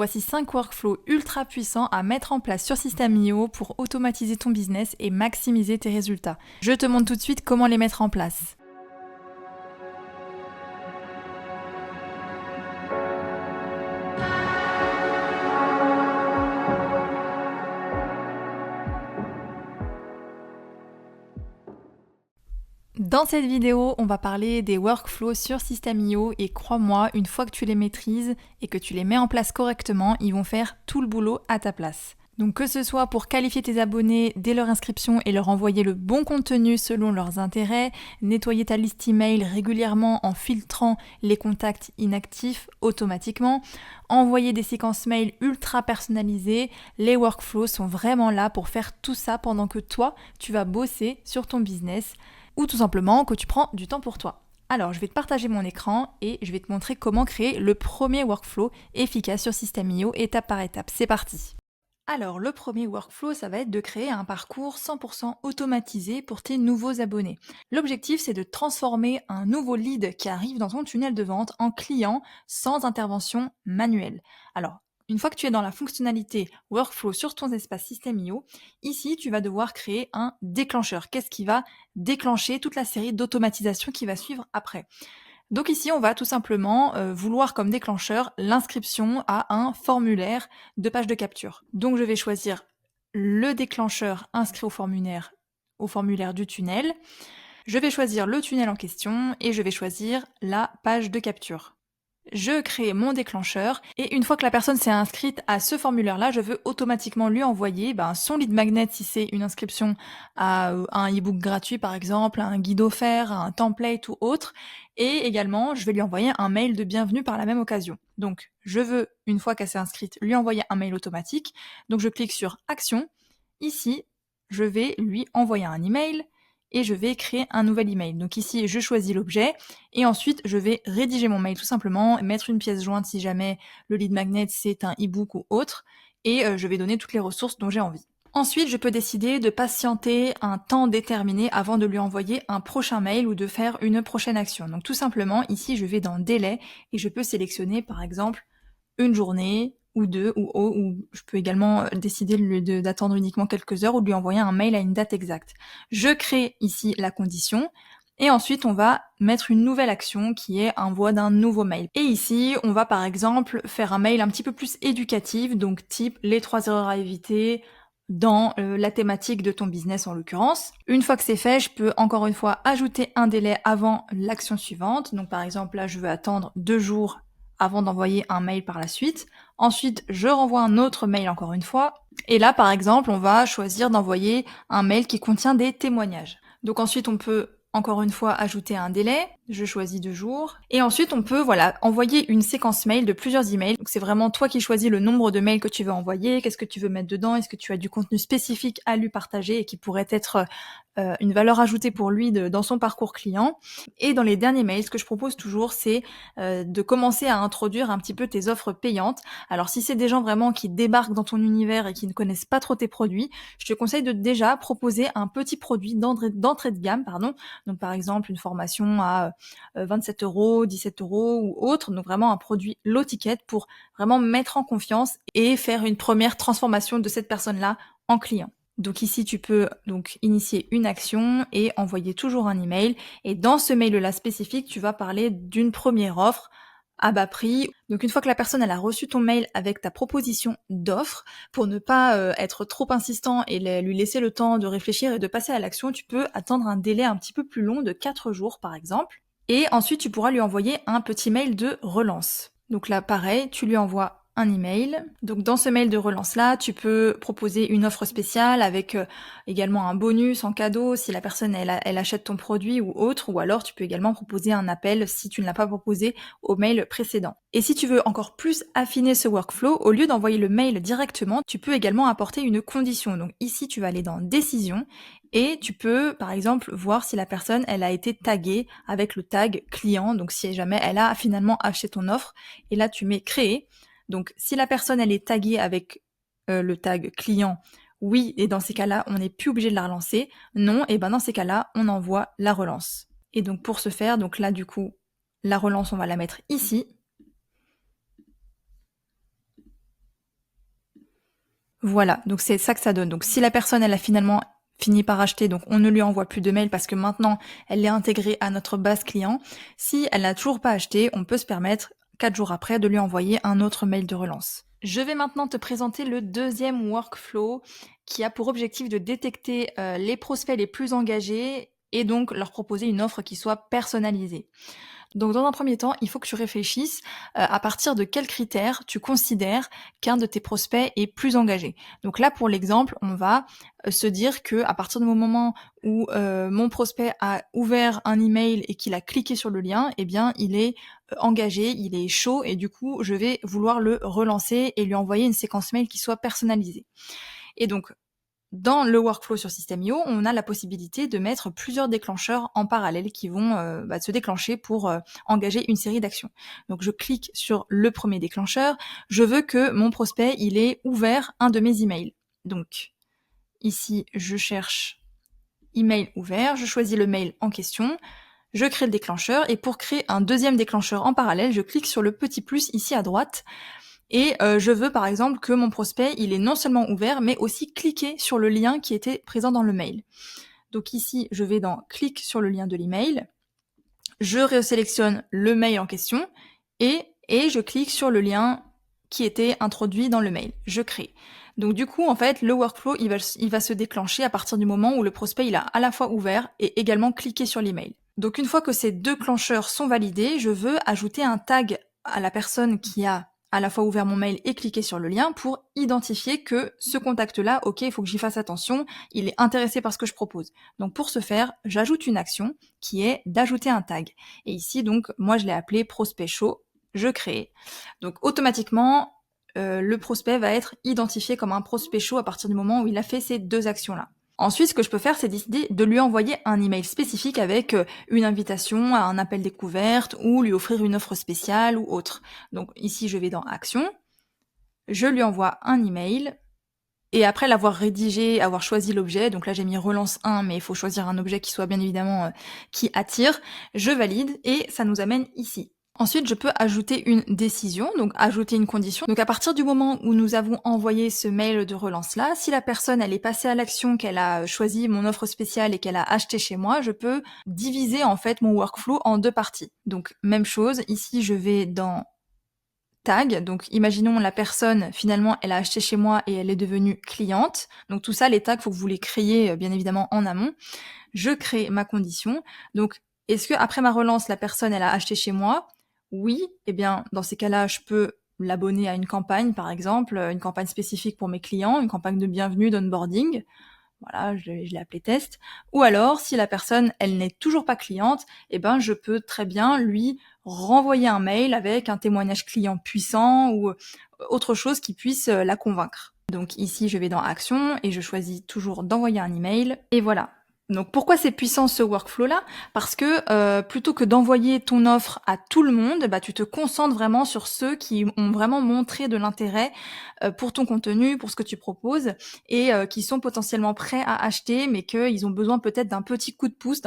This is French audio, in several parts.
voici 5 workflows ultra puissants à mettre en place sur System.io pour automatiser ton business et maximiser tes résultats. Je te montre tout de suite comment les mettre en place. Dans cette vidéo, on va parler des workflows sur System.io et crois-moi, une fois que tu les maîtrises et que tu les mets en place correctement, ils vont faire tout le boulot à ta place. Donc que ce soit pour qualifier tes abonnés dès leur inscription et leur envoyer le bon contenu selon leurs intérêts, nettoyer ta liste email régulièrement en filtrant les contacts inactifs automatiquement, envoyer des séquences mail ultra personnalisées, les workflows sont vraiment là pour faire tout ça pendant que toi, tu vas bosser sur ton business ou tout simplement que tu prends du temps pour toi. Alors, je vais te partager mon écran et je vais te montrer comment créer le premier workflow efficace sur System.io étape par étape. C'est parti! Alors, le premier workflow, ça va être de créer un parcours 100% automatisé pour tes nouveaux abonnés. L'objectif, c'est de transformer un nouveau lead qui arrive dans ton tunnel de vente en client sans intervention manuelle. Alors, une fois que tu es dans la fonctionnalité workflow sur ton espace System.io, ici, tu vas devoir créer un déclencheur. Qu'est-ce qui va déclencher toute la série d'automatisation qui va suivre après? Donc ici, on va tout simplement vouloir comme déclencheur l'inscription à un formulaire de page de capture. Donc je vais choisir le déclencheur inscrit au formulaire du tunnel. Je vais choisir le tunnel en question et je vais choisir la page de capture. Je crée mon déclencheur et une fois que la personne s'est inscrite à ce formulaire-là, je veux automatiquement lui envoyer son lead magnet si c'est une inscription à un e-book gratuit par exemple, à un guide offert, à un template ou autre. Et également, je vais lui envoyer un mail de bienvenue par la même occasion. Donc, je veux, une fois qu'elle s'est inscrite, lui envoyer un mail automatique. Donc, je clique sur Action. Ici, je vais lui envoyer un email et je vais créer un nouvel email. Donc ici, je choisis l'objet et ensuite, je vais rédiger mon mail tout simplement, mettre une pièce jointe si jamais le lead magnet c'est un e-book ou autre et je vais donner toutes les ressources dont j'ai envie. Ensuite, je peux décider de patienter un temps déterminé avant de lui envoyer un prochain mail ou de faire une prochaine action. Donc tout simplement, ici, je vais dans Délai et je peux sélectionner par exemple une journée ou deux, ou je peux également décider d'attendre uniquement quelques heures ou de lui envoyer un mail à une date exacte. Je crée ici la condition et ensuite on va mettre une nouvelle action qui est envoi d'un nouveau mail. Et ici, on va par exemple faire un mail un petit peu plus éducatif, donc type les 3 erreurs à éviter dans la thématique de ton business en l'occurrence. Une fois que c'est fait, je peux encore une fois ajouter un délai avant l'action suivante. Donc par exemple là, je veux attendre 2 jours avant d'envoyer un mail par la suite. Ensuite, je renvoie un autre mail encore une fois. Et là, par exemple, on va choisir d'envoyer un mail qui contient des témoignages. Donc ensuite, on peut encore une fois ajouter un délai. Je choisis 2 jours. Et ensuite, on peut envoyer une séquence mail de plusieurs emails. Donc c'est vraiment toi qui choisis le nombre de mails que tu veux envoyer, qu'est-ce que tu veux mettre dedans, est-ce que tu as du contenu spécifique à lui partager et qui pourrait être une valeur ajoutée pour lui dans son parcours client. Et dans les derniers mails, ce que je propose toujours, c'est de commencer à introduire un petit peu tes offres payantes. Alors si c'est des gens vraiment qui débarquent dans ton univers et qui ne connaissent pas trop tes produits, je te conseille de déjà proposer un petit produit d'entrée de gamme, donc par exemple une formation à 27 €, 17 € ou autre, donc vraiment un produit low ticket pour vraiment mettre en confiance et faire une première transformation de cette personne-là en client. Donc ici, tu peux donc initier une action et envoyer toujours un email. Et dans ce mail-là spécifique, tu vas parler d'une première offre à bas prix. Donc une fois que la personne elle a reçu ton mail avec ta proposition d'offre, pour ne pas être trop insistant et lui laisser le temps de réfléchir et de passer à l'action, tu peux attendre un délai un petit peu plus long de 4 jours par exemple. Et ensuite, tu pourras lui envoyer un petit mail de relance. Donc là, pareil, tu lui envoies un email. Donc dans ce mail de relance-là, tu peux proposer une offre spéciale avec également un bonus en cadeau si la personne elle achète ton produit ou autre, ou alors tu peux également proposer un appel si tu ne l'as pas proposé au mail précédent. Et si tu veux encore plus affiner ce workflow, au lieu d'envoyer le mail directement, tu peux également apporter une condition. Donc ici, tu vas aller dans Décision et tu peux, par exemple, voir si la personne, elle a été taguée avec le tag client, donc si jamais elle a finalement acheté ton offre, et là tu mets créer. Donc si la personne, elle est taguée avec le tag client, oui, et dans ces cas-là, on n'est plus obligé de la relancer. Non, et dans ces cas-là, on envoie la relance. Et donc pour ce faire, donc là du coup, la relance, on va la mettre ici. Voilà, donc c'est ça que ça donne. Donc si la personne, elle a finalement fini par acheter, donc on ne lui envoie plus de mail parce que maintenant, elle est intégrée à notre base client. Si elle n'a toujours pas acheté, on peut se permettre, 4 jours après, de lui envoyer un autre mail de relance. Je vais maintenant te présenter le deuxième workflow qui a pour objectif de détecter les prospects les plus engagés et donc leur proposer une offre qui soit personnalisée. Donc dans un premier temps, il faut que tu réfléchisses à partir de quels critères tu considères qu'un de tes prospects est plus engagé. Donc là, pour l'exemple, on va se dire que à partir du moment où mon prospect a ouvert un email et qu'il a cliqué sur le lien, eh bien, il est engagé, il est chaud et du coup, je vais vouloir le relancer et lui envoyer une séquence mail qui soit personnalisée. Et donc, dans le workflow sur System.io, on a la possibilité de mettre plusieurs déclencheurs en parallèle qui vont se déclencher pour engager une série d'actions. Donc je clique sur le premier déclencheur, je veux que mon prospect il ait ouvert un de mes emails. Donc ici je cherche email ouvert, je choisis le mail en question, je crée le déclencheur et pour créer un deuxième déclencheur en parallèle, je clique sur le petit plus ici à droite. Et je veux par exemple que mon prospect, il ait non seulement ouvert, mais aussi cliqué sur le lien qui était présent dans le mail. Donc ici, je vais dans clic sur le lien de l'email, je resélectionne le mail en question et je clique sur le lien qui était introduit dans le mail. Je crée. Donc du coup, en fait, le workflow, il va se déclencher à partir du moment où le prospect, il a à la fois ouvert et également cliqué sur l'email. Donc une fois que ces deux clencheurs sont validés, je veux ajouter un tag à la personne qui a à la fois ouvert mon mail et cliqué sur le lien pour identifier que ce contact-là, ok, il faut que j'y fasse attention, il est intéressé par ce que je propose. Donc pour ce faire, j'ajoute une action qui est d'ajouter un tag. Et ici, donc, moi, je l'ai appelé prospect chaud, je crée. Donc automatiquement, le prospect va être identifié comme un prospect chaud à partir du moment où il a fait ces deux actions-là. Ensuite, ce que je peux faire, c'est décider de lui envoyer un email spécifique avec une invitation à un appel découverte ou lui offrir une offre spéciale ou autre. Donc ici, je vais dans Action, je lui envoie un email et après l'avoir rédigé, avoir choisi l'objet, donc là j'ai mis relance 1, mais il faut choisir un objet qui soit bien évidemment qui attire, je valide et ça nous amène ici. Ensuite, je peux ajouter une décision, donc ajouter une condition. Donc à partir du moment où nous avons envoyé ce mail de relance-là, si la personne elle est passée à l'action, qu'elle a choisi mon offre spéciale et qu'elle a acheté chez moi, je peux diviser en fait mon workflow en deux parties. Donc même chose, ici je vais dans tag. Donc imaginons la personne, finalement, elle a acheté chez moi et elle est devenue cliente. Donc tout ça, les tags, faut que vous les créez bien évidemment en amont. Je crée ma condition. Donc est-ce que après ma relance, la personne, elle a acheté chez moi? Oui. Eh bien, dans ces cas-là, je peux l'abonner à une campagne, par exemple, une campagne spécifique pour mes clients, une campagne de bienvenue, d'onboarding. Voilà, je l'ai appelé test. Ou alors, si la personne, elle n'est toujours pas cliente, eh ben, je peux très bien lui renvoyer un mail avec un témoignage client puissant ou autre chose qui puisse la convaincre. Donc ici, je vais dans Action et je choisis toujours d'envoyer un email. Et voilà. Donc pourquoi c'est puissant ce workflow-là? Parce que plutôt que d'envoyer ton offre à tout le monde, bah, tu te concentres vraiment sur ceux qui ont vraiment montré de l'intérêt pour ton contenu, pour ce que tu proposes, et qui sont potentiellement prêts à acheter, mais qu'ils ont besoin peut-être d'un petit coup de pouce,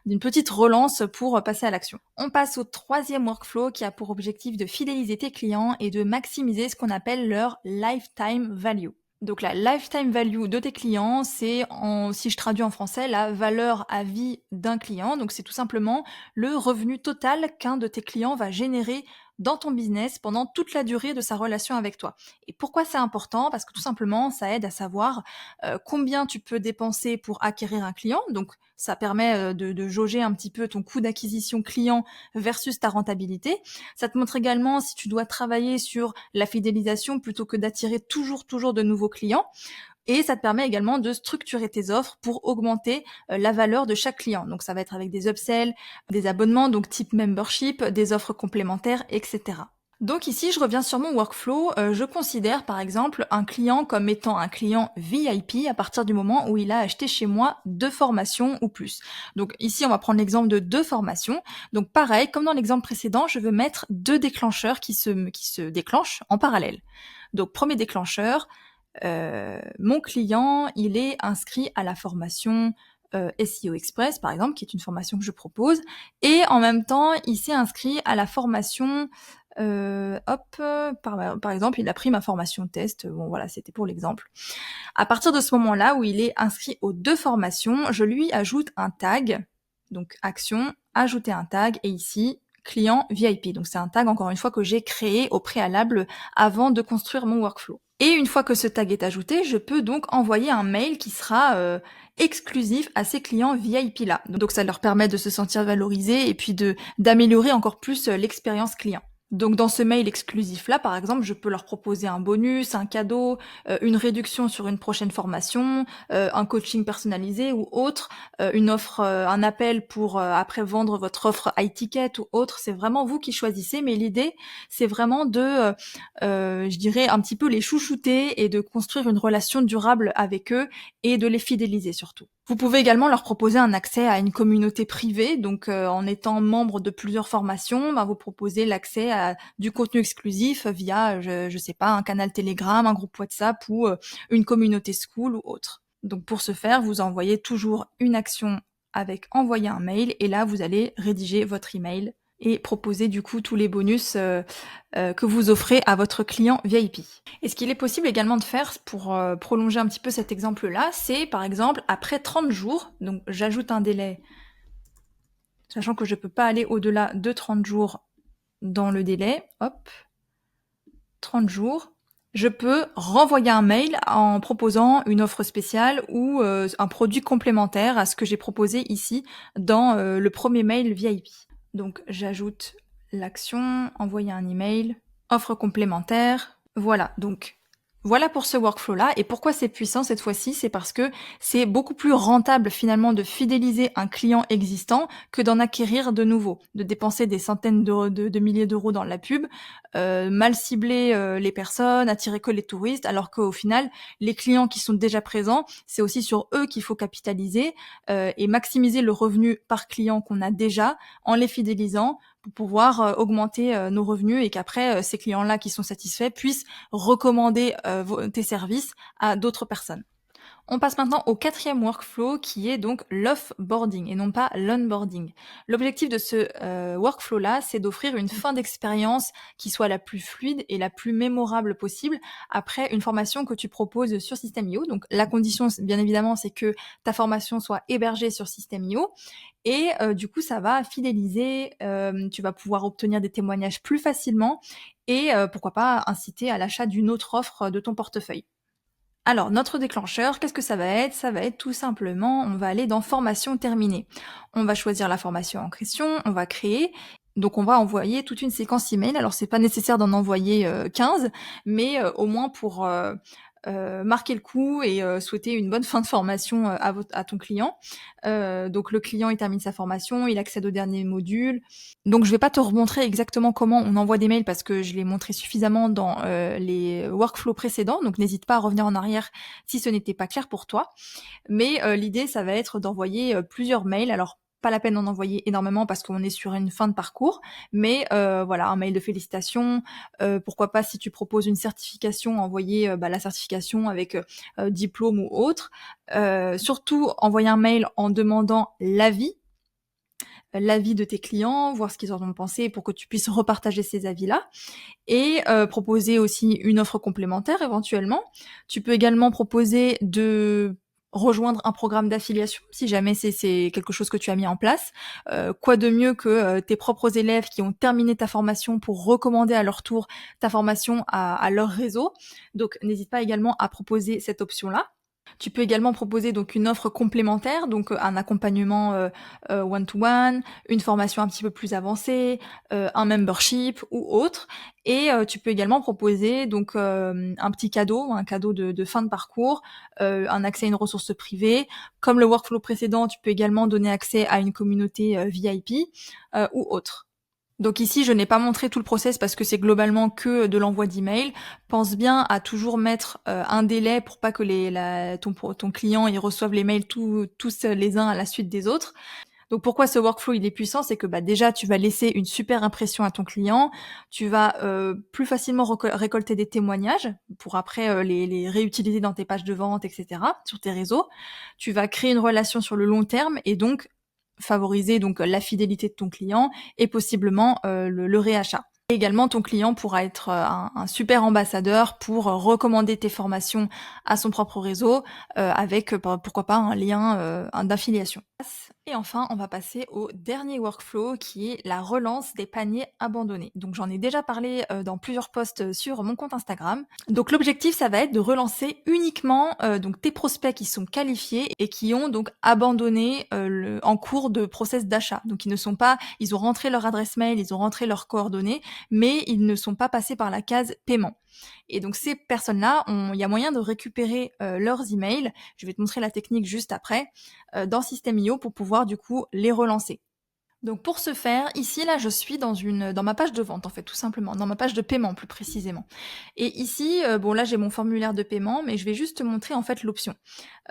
d'une petite relance pour passer à l'action. On passe au troisième workflow qui a pour objectif de fidéliser tes clients et de maximiser ce qu'on appelle leur lifetime value. Donc la lifetime value de tes clients, c'est, si je traduis en français, la valeur à vie d'un client. Donc c'est tout simplement le revenu total qu'un de tes clients va générer dans ton business pendant toute la durée de sa relation avec toi. Et pourquoi c'est important? Parce que tout simplement, ça aide à savoir combien tu peux dépenser pour acquérir un client. Donc ça permet de jauger un petit peu ton coût d'acquisition client versus ta rentabilité. Ça te montre également si tu dois travailler sur la fidélisation plutôt que d'attirer toujours de nouveaux clients. Et ça te permet également de structurer tes offres pour augmenter la valeur de chaque client. Donc ça va être avec des upsells, des abonnements, donc type membership, des offres complémentaires, etc. Donc ici, je reviens sur mon workflow. Je considère par exemple un client comme étant un client VIP à partir du moment où il a acheté chez moi 2 formations ou plus. Donc ici, on va prendre l'exemple de 2 formations. Donc pareil, comme dans l'exemple précédent, je veux mettre 2 déclencheurs qui se déclenchent en parallèle. Donc premier déclencheur, mon client, il est inscrit à la formation SEO Express, par exemple, qui est une formation que je propose, et en même temps, il s'est inscrit à la formation Par exemple, il a pris ma formation test. Bon, voilà, c'était pour l'exemple. À partir de ce moment-là où il est inscrit aux 2 formations, je lui ajoute un tag. Donc action, ajouter un tag et ici client VIP. Donc c'est un tag encore une fois que j'ai créé au préalable avant de construire mon workflow. Et une fois que ce tag est ajouté, je peux donc envoyer un mail qui sera exclusif à ces clients VIP là. Donc ça leur permet de se sentir valorisés et puis d'améliorer encore plus l'expérience client. Donc dans ce mail exclusif là, par exemple, je peux leur proposer un bonus, un cadeau, une réduction sur une prochaine formation, un coaching personnalisé ou autre, une offre, un appel pour après vendre votre offre high ticket ou autre. C'est vraiment vous qui choisissez, mais l'idée c'est vraiment de, je dirais un petit peu les chouchouter et de construire une relation durable avec eux et de les fidéliser surtout. Vous pouvez également leur proposer un accès à une communauté privée, donc en étant membre de plusieurs formations, vous proposez l'accès à du contenu exclusif via, je sais pas, un canal Telegram, un groupe WhatsApp ou une communauté School ou autre. Donc pour ce faire, vous envoyez toujours une action avec envoyer un mail et là vous allez rédiger votre email et proposer du coup tous les bonus que vous offrez à votre client VIP. Et ce qu'il est possible également de faire pour prolonger un petit peu cet exemple-là, c'est par exemple après 30 jours, donc j'ajoute un délai, sachant que je peux pas aller au-delà de 30 jours dans le délai, hop, 30 jours, je peux renvoyer un mail en proposant une offre spéciale ou un produit complémentaire à ce que j'ai proposé ici dans le premier mail VIP. Donc j'ajoute l'action, envoyer un email, offre complémentaire. Voilà, donc voilà pour ce workflow-là. Et pourquoi c'est puissant cette fois-ci? C'est parce que c'est beaucoup plus rentable finalement de fidéliser un client existant que d'en acquérir de nouveaux, de dépenser des centaines de milliers d'euros dans la pub, mal cibler les personnes, attirer que les touristes, alors qu'au final, les clients qui sont déjà présents, c'est aussi sur eux qu'il faut capitaliser et maximiser le revenu par client qu'on a déjà en les fidélisant pour pouvoir augmenter nos revenus et qu'après ces clients-là qui sont satisfaits puissent recommander tes services à d'autres personnes. On passe maintenant au 4e workflow qui est donc l'offboarding et non pas l'onboarding. L'objectif de ce workflow-là, c'est d'offrir une fin d'expérience qui soit la plus fluide et la plus mémorable possible après une formation que tu proposes sur System.io. Donc la condition, bien évidemment, c'est que ta formation soit hébergée sur System.io et du coup, ça va fidéliser, tu vas pouvoir obtenir des témoignages plus facilement et pourquoi pas inciter à l'achat d'une autre offre de ton portefeuille. Alors, notre déclencheur, qu'est-ce que ça va être? Ça va être tout simplement, on va aller dans formation terminée. On va choisir la formation en question, on va créer, donc on va envoyer toute une séquence email. Alors c'est pas nécessaire d'en envoyer 15, mais au moins pour marquer le coup et souhaiter une bonne fin de formation à ton client. Donc le client il termine sa formation, il accède au dernier module. Donc je vais pas te remontrer exactement comment on envoie des mails parce que je l'ai montré suffisamment dans les workflows précédents, donc n'hésite pas à revenir en arrière si ce n'était pas clair pour toi. Mais l'idée ça va être d'envoyer plusieurs mails. Alors pas la peine d'en envoyer énormément parce qu'on est sur une fin de parcours, mais voilà, un mail de félicitations, pourquoi pas si tu proposes une certification, envoyer la certification avec diplôme ou autre. Surtout envoyer un mail en demandant l'avis de tes clients, voir ce qu'ils en ont pensé pour que tu puisses repartager ces avis-là et proposer aussi une offre complémentaire éventuellement. Tu peux également proposer de rejoindre un programme d'affiliation si jamais c'est quelque chose que tu as mis en place. Quoi de mieux que tes propres élèves qui ont terminé ta formation pour recommander à leur tour ta formation à leur réseau. Donc n'hésite pas également à proposer cette option-là. Tu peux également proposer donc une offre complémentaire, donc un accompagnement one-to-one, une formation un petit peu plus avancée, un membership ou autre. Et tu peux également proposer donc un petit cadeau, un cadeau de fin de parcours, un accès à une ressource privée. Comme le workflow précédent, tu peux également donner accès à une communauté VIP ou autre. Donc ici, je n'ai pas montré tout le process parce que c'est globalement que de l'envoi d'email. Pense bien à toujours mettre un délai pour pas que ton client il reçoive les mails tous les uns à la suite des autres. Donc pourquoi ce workflow il est puissant, c'est que déjà tu vas laisser une super impression à ton client, tu vas plus facilement récolter des témoignages pour après les réutiliser dans tes pages de vente, etc. sur tes réseaux. Tu vas créer une relation sur le long terme et donc favoriser donc la fidélité de ton client et possiblement le réachat. Et également, ton client pourra être un super ambassadeur pour recommander tes formations à son propre réseau avec pourquoi pas un lien d'affiliation. Et enfin, on va passer au dernier workflow qui est la relance des paniers abandonnés. Donc j'en ai déjà parlé dans plusieurs posts sur mon compte Instagram. Donc l'objectif, ça va être de relancer uniquement donc tes prospects qui sont qualifiés et qui ont donc abandonné en cours de process d'achat. Donc ils ont rentré leur adresse mail, ils ont rentré leurs coordonnées, mais ils ne sont pas passés par la case paiement. Et donc ces personnes-là, il y a moyen de récupérer leurs emails. Je vais te montrer la technique juste après dans System.io pour pouvoir du coup les relancer. Donc pour ce faire, ici là je suis dans ma page de vente en fait tout simplement, dans ma page de paiement plus précisément. Et ici, bon là j'ai mon formulaire de paiement, mais je vais juste te montrer en fait l'option.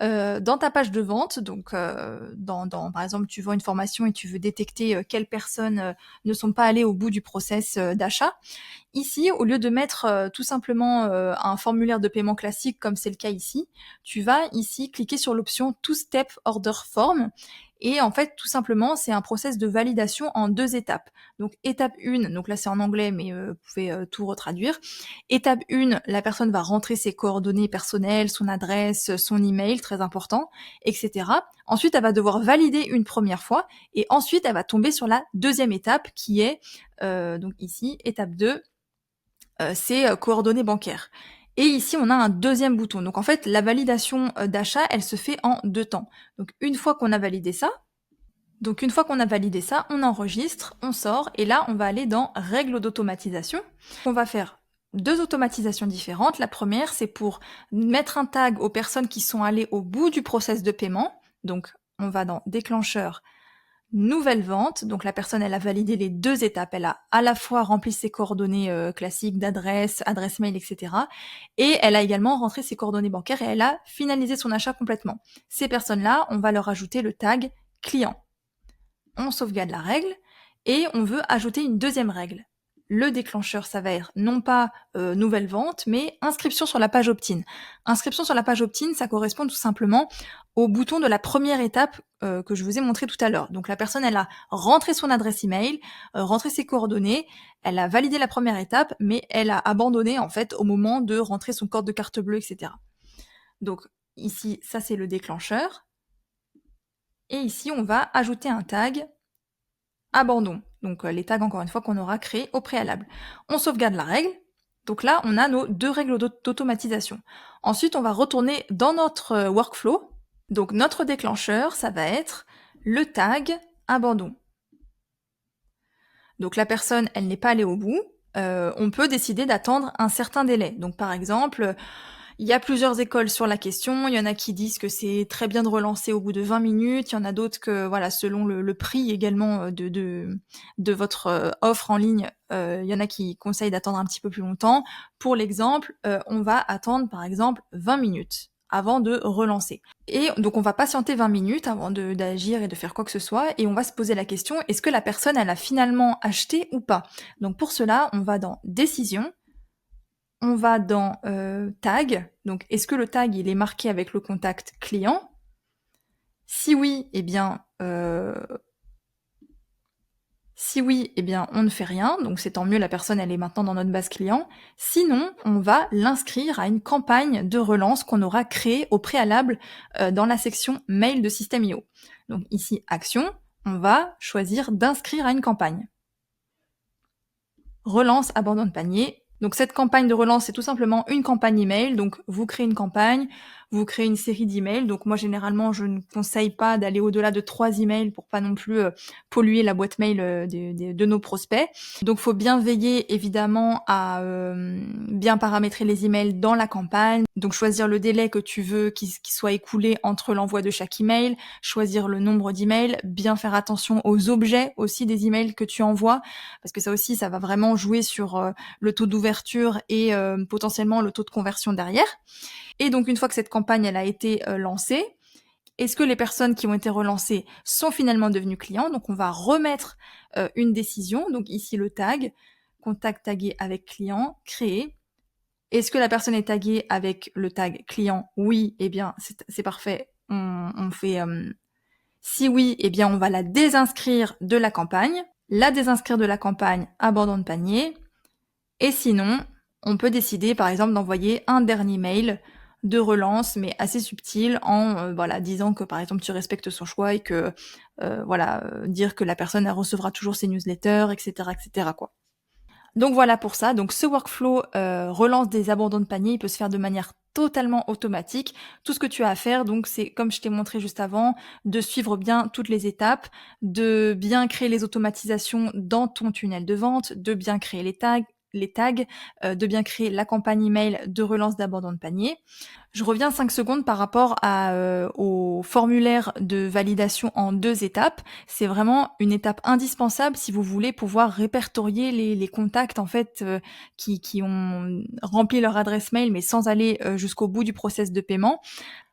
Dans ta page de vente, donc par exemple tu vends une formation et tu veux détecter quelles personnes ne sont pas allées au bout du process d'achat. Ici, au lieu de mettre tout simplement un formulaire de paiement classique comme c'est le cas ici, tu vas ici cliquer sur l'option Two Step Order Form. Et en fait, tout simplement, c'est un process de validation en 2 étapes. Donc étape 1, donc là c'est en anglais, mais vous pouvez tout retraduire. Étape 1, la personne va rentrer ses coordonnées personnelles, son adresse, son email, très important, etc. Ensuite, elle va devoir valider une première fois, et ensuite elle va tomber sur la deuxième étape qui est, donc ici, étape 2, c'est coordonnées bancaires. Et ici, on a un deuxième bouton. Donc en fait, la validation d'achat, elle se fait en 2 temps. Donc une fois qu'on a validé ça, on enregistre, on sort, et là, on va aller dans Règles d'automatisation. On va faire 2 automatisations différentes. La première, c'est pour mettre un tag aux personnes qui sont allées au bout du process de paiement. Donc, on va dans Déclencheur, Nouvelle vente. Donc la personne, elle a validé les 2 étapes. Elle a à la fois rempli ses coordonnées classiques d'adresse, adresse mail, etc. Et elle a également rentré ses coordonnées bancaires et elle a finalisé son achat complètement. Ces personnes-là, on va leur ajouter le tag client. On sauvegarde la règle et on veut ajouter une deuxième règle. Le déclencheur, ça va être non pas nouvelle vente, mais inscription sur la page opt-in. Inscription sur la page opt-in, ça correspond tout simplement au bouton de la première étape que je vous ai montré tout à l'heure. Donc la personne, elle a rentré son adresse email, rentré ses coordonnées, elle a validé la première étape, mais elle a abandonné en fait au moment de rentrer son code de carte bleue, etc. Donc ici, ça c'est le déclencheur. Et ici, on va ajouter un tag abandon. Donc les tags, encore une fois, qu'on aura créés au préalable. On sauvegarde la règle. Donc là, on a nos 2 règles d'automatisation. Ensuite, on va retourner dans notre workflow. Donc notre déclencheur, ça va être le tag abandon. Donc la personne, elle n'est pas allée au bout. On peut décider d'attendre un certain délai. Donc par exemple, il y a plusieurs écoles sur la question. Il y en a qui disent que c'est très bien de relancer au bout de 20 minutes. Il y en a d'autres que, voilà, selon le prix également de votre offre en ligne, il y en a qui conseillent d'attendre un petit peu plus longtemps. Pour l'exemple, on va attendre par exemple 20 minutes avant de relancer. Et donc on va patienter 20 minutes avant d'agir et de faire quoi que ce soit, et on va se poser la question, est-ce que la personne, elle a finalement acheté ou pas? Donc pour cela, on va dans Décision, on va dans Tag, donc est-ce que le tag il est marqué avec le contact client? Si oui, eh bien on ne fait rien, donc c'est tant mieux, la personne elle est maintenant dans notre base client. Sinon, on va l'inscrire à une campagne de relance qu'on aura créée au préalable dans la section mail de System.io. Donc ici, action, on va choisir d'inscrire à une campagne. Relance, abandon de panier. Donc cette campagne de relance, c'est tout simplement une campagne email. Donc vous créez une campagne, vous créez une série d'emails. Donc moi généralement, je ne conseille pas d'aller au-delà de 3 emails pour pas non plus polluer la boîte mail de nos prospects. Donc faut bien veiller évidemment à bien paramétrer les emails dans la campagne. Donc choisir le délai que tu veux qui soit écoulé entre l'envoi de chaque email, choisir le nombre d'emails, bien faire attention aux objets aussi des emails que tu envoies, parce que ça aussi, ça va vraiment jouer sur le taux d'ouverture et potentiellement le taux de conversion derrière. Et donc une fois que cette campagne elle a été lancée, est-ce que les personnes qui ont été relancées sont finalement devenues clients? Donc on va remettre une décision, donc ici le tag, contact tagué avec client, créer. Est-ce que la personne est taguée avec le tag client? Oui, eh bien c'est parfait, on fait... si oui, eh bien on va la désinscrire de la campagne. La désinscrire de la campagne, abandon de panier. Et sinon, on peut décider par exemple d'envoyer un dernier mail de relance, mais assez subtil, en disant que par exemple tu respectes son choix et que dire que la personne elle recevra toujours ses newsletters, etc., quoi. Donc voilà pour ça. Donc ce workflow relance des abandons de panier, il peut se faire de manière totalement automatique. Tout ce que tu as à faire, donc c'est comme je t'ai montré juste avant, de suivre bien toutes les étapes, de bien créer les automatisations dans ton tunnel de vente, de bien créer les tags, de bien créer la campagne email de relance d'abandon de panier. Je reviens 5 secondes par rapport au formulaire de validation en 2 étapes. C'est vraiment une étape indispensable si vous voulez pouvoir répertorier les contacts en fait qui ont rempli leur adresse mail mais sans aller jusqu'au bout du process de paiement.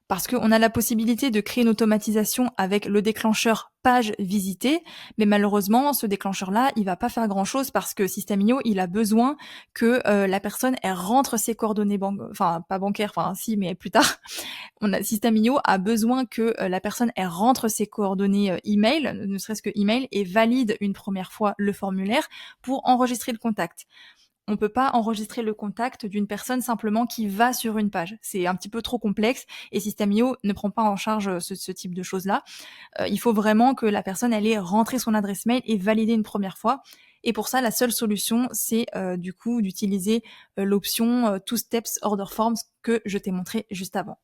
Parce qu'on a la possibilité de créer une automatisation avec le déclencheur page visitée, mais malheureusement, ce déclencheur-là, il va pas faire grand-chose parce que System.io, il a besoin que la personne elle rentre ses coordonnées pas bancaires, enfin si, mais plus tard. System.io a besoin que la personne elle rentre ses coordonnées email, ne serait-ce que email, et valide une première fois le formulaire pour enregistrer le contact. On peut pas enregistrer le contact d'une personne simplement qui va sur une page. C'est un petit peu trop complexe et System.io ne prend pas en charge ce type de choses-là. Il faut vraiment que la personne elle ait rentré son adresse mail et validé une première fois. Et pour ça, la seule solution, c'est du coup d'utiliser l'option Two Steps Order Forms que je t'ai montré juste avant.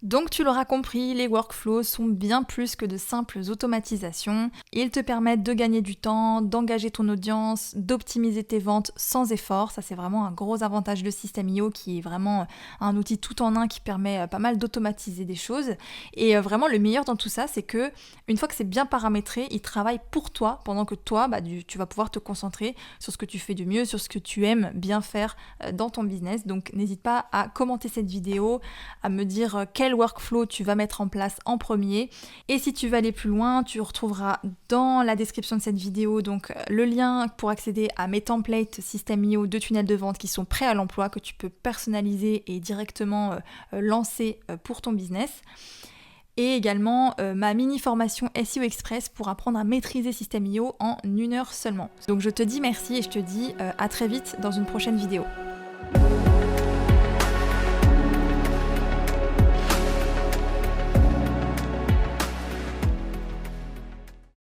Donc tu l'auras compris, les workflows sont bien plus que de simples automatisations. Ils te permettent de gagner du temps, d'engager ton audience, d'optimiser tes ventes sans effort. Ça c'est vraiment un gros avantage de System.io qui est vraiment un outil tout en un qui permet pas mal d'automatiser des choses. Et vraiment le meilleur dans tout ça, c'est que une fois que c'est bien paramétré, il travaille pour toi pendant que toi, tu vas pouvoir te concentrer sur ce que tu fais de mieux, sur ce que tu aimes bien faire dans ton business. Donc n'hésite pas à commenter cette vidéo, à me dire quel workflow tu vas mettre en place en premier. Et si tu veux aller plus loin, tu retrouveras dans la description de cette vidéo donc le lien pour accéder à mes templates System.io de tunnels de vente qui sont prêts à l'emploi, que tu peux personnaliser et directement lancer pour ton business. Et également ma mini formation SEO Express pour apprendre à maîtriser System.io en 1 heure seulement. Donc je te dis merci et je te dis à très vite dans une prochaine vidéo.